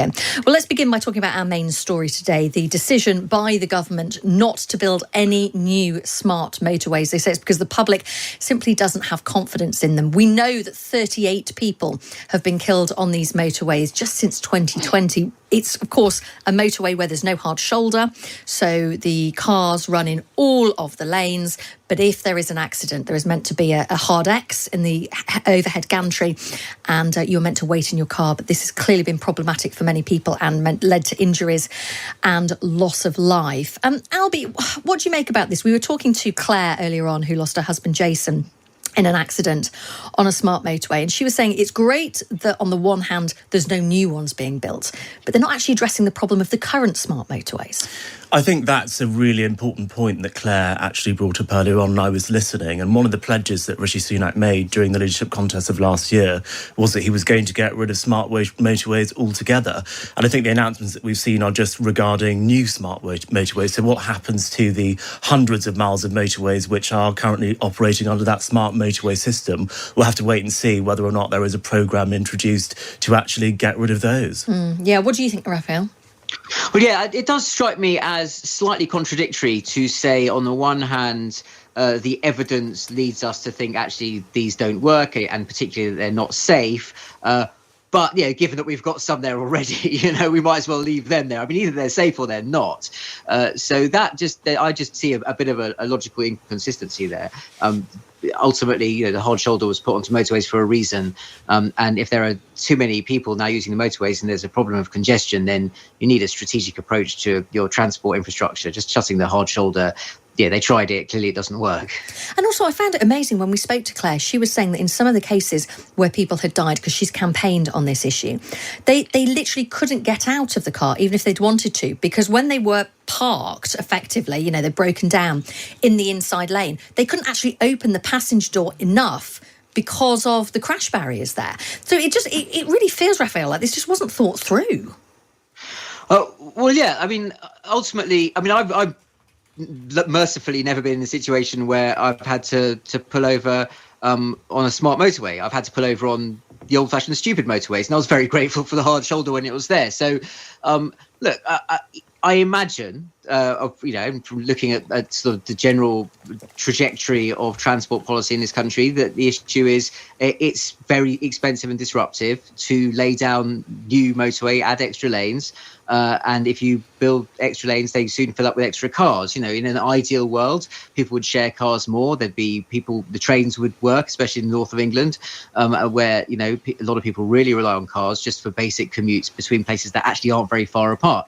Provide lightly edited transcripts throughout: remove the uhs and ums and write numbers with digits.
Well, let's begin by talking about our main story today, the decision by the government not to build any new smart motorways. They say it's because the public simply doesn't have confidence in them. We know that 38 people have been killed on these motorways just since 2020. It's, of course, a motorway where there's no hard shoulder, so the cars run in all of the lanes. But if there is an accident, there is meant to be a hard X in the overhead gantry, and you're meant to wait in your car. But this has clearly been problematic for many people and led to injuries and loss of life. Albie, what do you make about this? We were talking to Claire earlier on, who lost her husband Jason in an accident on a smart motorway, and she was saying it's great that on the one hand there's no new ones being built, but they're not actually addressing the problem of the current smart motorways. I think that's a really important point that Claire actually brought up earlier on, and I was listening. And one of the pledges that Rishi Sunak made during the leadership contest of last year was that he was going to get rid of smart motorways altogether. And I think the announcements that we've seen are just regarding new smart motorways. So what happens to the hundreds of miles of motorways which are currently operating under that smart motorway system? We'll have to wait and see whether or not there is a programme introduced to actually get rid of those. Yeah, what do you think, Raphael? Well, yeah, it does strike me as slightly contradictory to say, on the one hand, the evidence leads us to think actually these don't work, and particularly that they're not safe. But, given that we've got some there already, we might as well leave them there. I mean, either they're safe or they're not. So I just see a bit of a logical inconsistency there. Ultimately, the hard shoulder was put onto motorways for a reason. And if there are too many people now using the motorways and there's a problem of congestion, then you need a strategic approach to your transport infrastructure. Just shutting the hard shoulder, they tried it. Clearly, it doesn't work. And also, I found it amazing when we spoke to Claire. She was saying that in some of the cases where people had died, because she's campaigned on this issue, they literally couldn't get out of the car, even if they'd wanted to, because when they were parked, effectively, they're broken down in the inside lane, they couldn't actually open the passenger door enough because of the crash barriers there. So it really feels, Raphael, like this just wasn't thought through. Well, yeah. I mean, ultimately, I've mercifully never been in a situation where I've had to pull over on a smart motorway. I've had to pull over on the old-fashioned stupid motorways, and I was very grateful for the hard shoulder when it was there. So, look, I imagine, from looking at sort of the general trajectory of transport policy in this country, that the issue is it's very expensive and disruptive to lay down new motorway, add extra lanes. And if you build extra lanes, they soon fill up with extra cars. In an ideal world, people would share cars more. There'd be the trains would work, especially in the north of England, where, a lot of people really rely on cars just for basic commutes between places that actually aren't very far apart.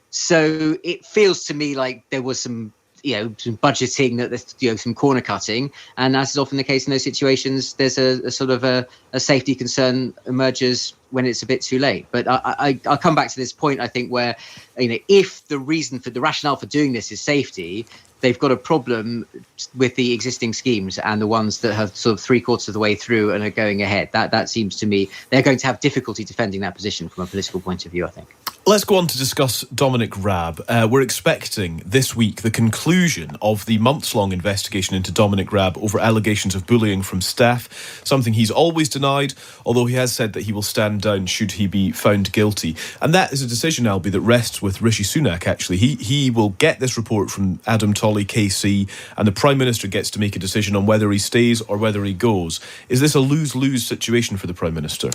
So it feels to me like there was some budgeting, that there's some corner cutting, and as is often the case in those situations, there's a sort of a safety concern emerges when it's a bit too late. But I'll come back to this point, I think, where if the reason for the rationale for doing this is safety, they've got a problem with the existing schemes and the ones that have sort of 3/4 of the way through and are going ahead. That seems to me they're going to have difficulty defending that position from a political point of view, I think. Let's go on to discuss Dominic Raab. We're expecting this week the conclusion of the months-long investigation into Dominic Raab over allegations of bullying from staff, something he's always denied, although he has said that he will stand down should he be found guilty. And that is a decision, Albie, that rests with Rishi Sunak, actually. He will get this report from Adam Tolley, KC, and the Prime Minister gets to make a decision on whether he stays or whether he goes. Is this a lose-lose situation for the Prime Minister?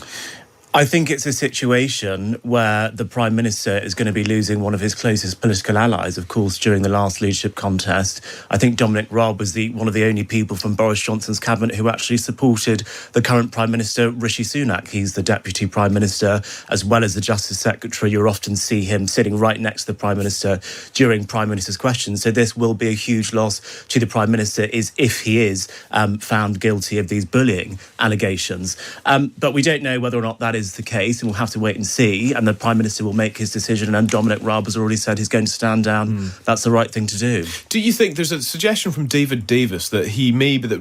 I think it's a situation where the Prime Minister is going to be losing one of his closest political allies, of course, during the last leadership contest. I think Dominic Raab was one of the only people from Boris Johnson's cabinet who actually supported the current Prime Minister, Rishi Sunak. He's the Deputy Prime Minister, as well as the Justice Secretary. You'll often see him sitting right next to the Prime Minister during Prime Minister's questions. So this will be a huge loss to the Prime Minister if he is found guilty of these bullying allegations. But we don't know whether or not that is the case, and we'll have to wait and see, and the Prime Minister will make his decision, and Dominic Raab has already said he's going to stand down. That's the right thing to do. Do you think there's a suggestion from David Davis that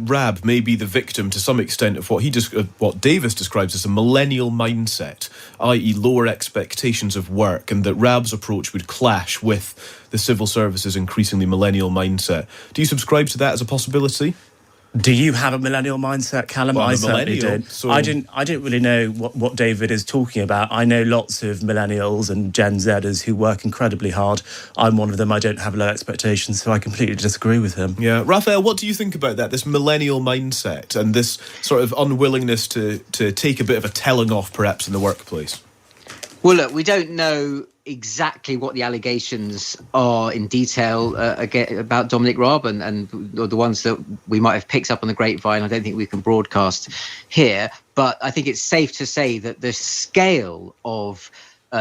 Raab may be the victim to some extent of what Davis describes as a millennial mindset, i.e. lower expectations of work, and that Raab's approach would clash with the civil service's increasingly millennial mindset? Do you subscribe to that as a possibility? Do you have a millennial mindset, Callum? Well, I'm I a certainly millennial, did. so- I didn't really know what David is talking about. I know lots of millennials and Gen Zers who work incredibly hard. I'm one of them. I don't have low expectations, so I completely disagree with him. Yeah, Raphael, what do you think about that? This millennial mindset and this sort of unwillingness to take a bit of a telling off, perhaps, in the workplace. Well, look, we don't know exactly what the allegations are in detail about Dominic Raab and the ones that we might have picked up on the grapevine. I don't think we can broadcast here, but I think it's safe to say that the scale of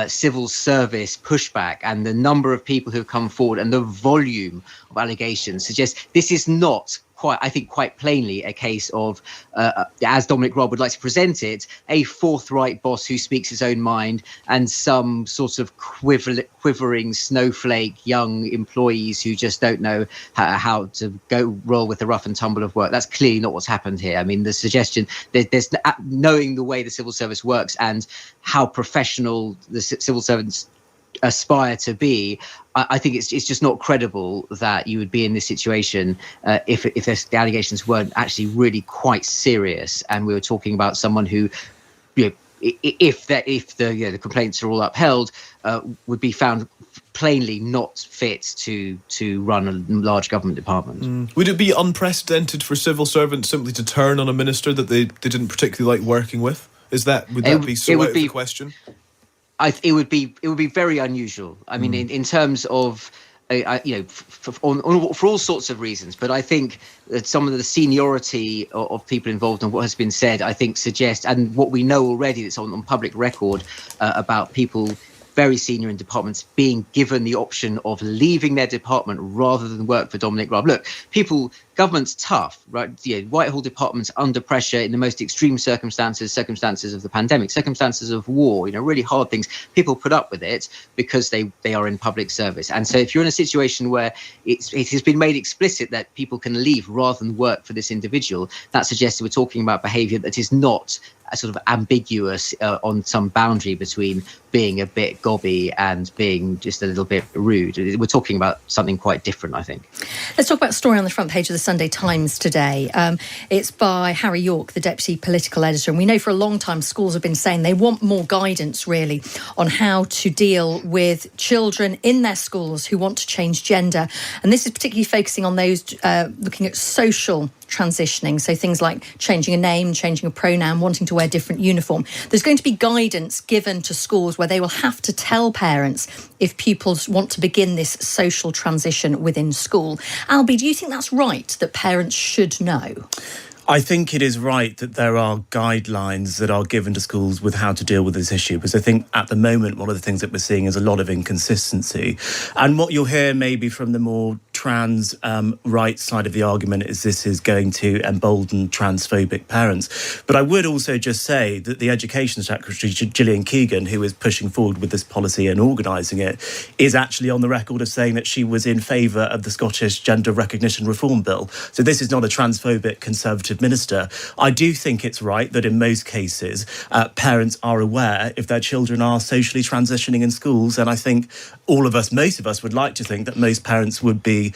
civil service pushback and the number of people who have come forward and the volume of allegations suggests this is not quite plainly a case of, as Dominic Raab would like to present it, a forthright boss who speaks his own mind and some sort of quivering snowflake young employees who just don't know how to go roll with the rough and tumble of work. That's clearly not what's happened here. I mean, the suggestion, there's knowing the way the civil service works and how professional the civil servants aspire to be, I think it's just not credible that you would be in this situation if the allegations weren't actually really quite serious, and we were talking about someone who, if the complaints are all upheld, would be found plainly not fit to run a large government department. Would it be unprecedented for civil servants simply to turn on a minister that they didn't particularly like working with? Would that be so out of the question? It would be very unusual. I mean, in terms of, for all sorts of reasons. But I think that some of the seniority of people involved and what has been said, I think suggests, and what we know already that's on public record about people very senior in departments being given the option of leaving their department rather than work for Dominic Raab. Look, government's tough, right? Whitehall department's under pressure in the most extreme circumstances of the pandemic, circumstances of war, really hard things. People put up with it because they are in public service. And so if you're in a situation where it has been made explicit that people can leave rather than work for this individual, that suggests we're talking about behaviour that is not sort of ambiguous on some boundary between being a bit gobby and being just a little bit rude. We're talking about something quite different, I think. Let's talk about a story on the front page of the Sunday Times today. It's by Harry York, the deputy political editor. And we know for a long time schools have been saying they want more guidance, really, on how to deal with children in their schools who want to change gender. And this is particularly focusing on those looking at social transitioning, so things like changing a name, changing a pronoun, wanting to wear different uniform. There's going to be guidance given to schools where they will have to tell parents if pupils want to begin this social transition within school. Albie, do you think that's right, that parents should know? I think it is right that there are guidelines that are given to schools with how to deal with this issue, because I think at the moment one of the things that we're seeing is a lot of inconsistency. And what you'll hear maybe from the more trans right side of the argument is this is going to embolden transphobic parents. But I would also just say that the Education Secretary, Gillian Keegan, who is pushing forward with this policy and organising it, is actually on the record of saying that she was in favour of the Scottish Gender Recognition Reform Bill. So this is not a transphobic Conservative minister. I do think it's right that in most cases parents are aware if their children are socially transitioning in schools, and I think most of us would like to think that most parents would be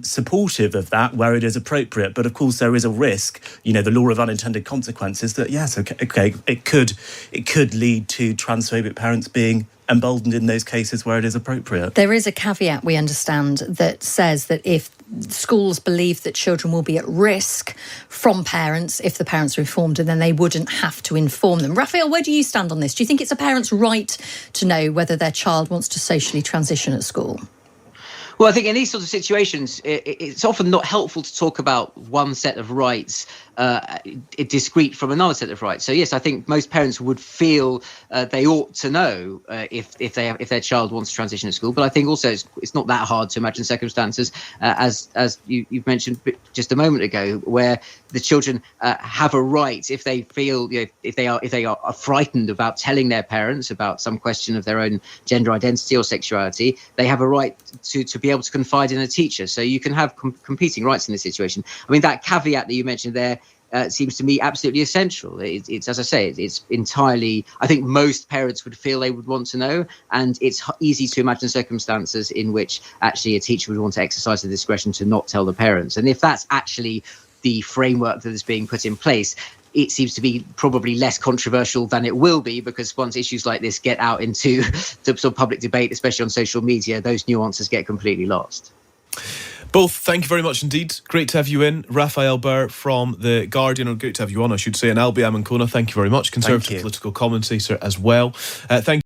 supportive of that where it is appropriate. But of course there is a risk, the law of unintended consequences, that yes, okay, it could lead to transphobic parents being emboldened in those cases where it is appropriate. There is a caveat, we understand, that says that if schools believe that children will be at risk from parents, if the parents are informed, and then they wouldn't have to inform them. Raphael, where do you stand on this? Do you think it's a parent's right to know whether their child wants to socially transition at school? Well, I think in these sorts of situations, it's often not helpful to talk about one set of rights discrete from another set of rights. So yes, I think most parents would feel they ought to know if their child wants to transition at school. But I think also it's not that hard to imagine circumstances, as you've mentioned just a moment ago, where the children have a right, if they feel, if they are frightened about telling their parents about some question of their own gender identity or sexuality, they have a right to be able to confide in a teacher. So you can have competing rights in this situation. I mean, that caveat that you mentioned there seems to me absolutely essential. It's as I say, it's entirely, I think most parents would feel they would want to know, and it's easy to imagine circumstances in which actually a teacher would want to exercise the discretion to not tell the parents. And if that's actually the framework that is being put in place, it seems to be probably less controversial than it will be, because once issues like this get out into the sort of public debate, especially on social media, those nuances get completely lost. Both, thank you very much indeed. Great to have you in. Raphael Burr from The Guardian, or great to have you on, I should say, and Albie Amankona, thank you very much. Conservative political commentator as well. Thank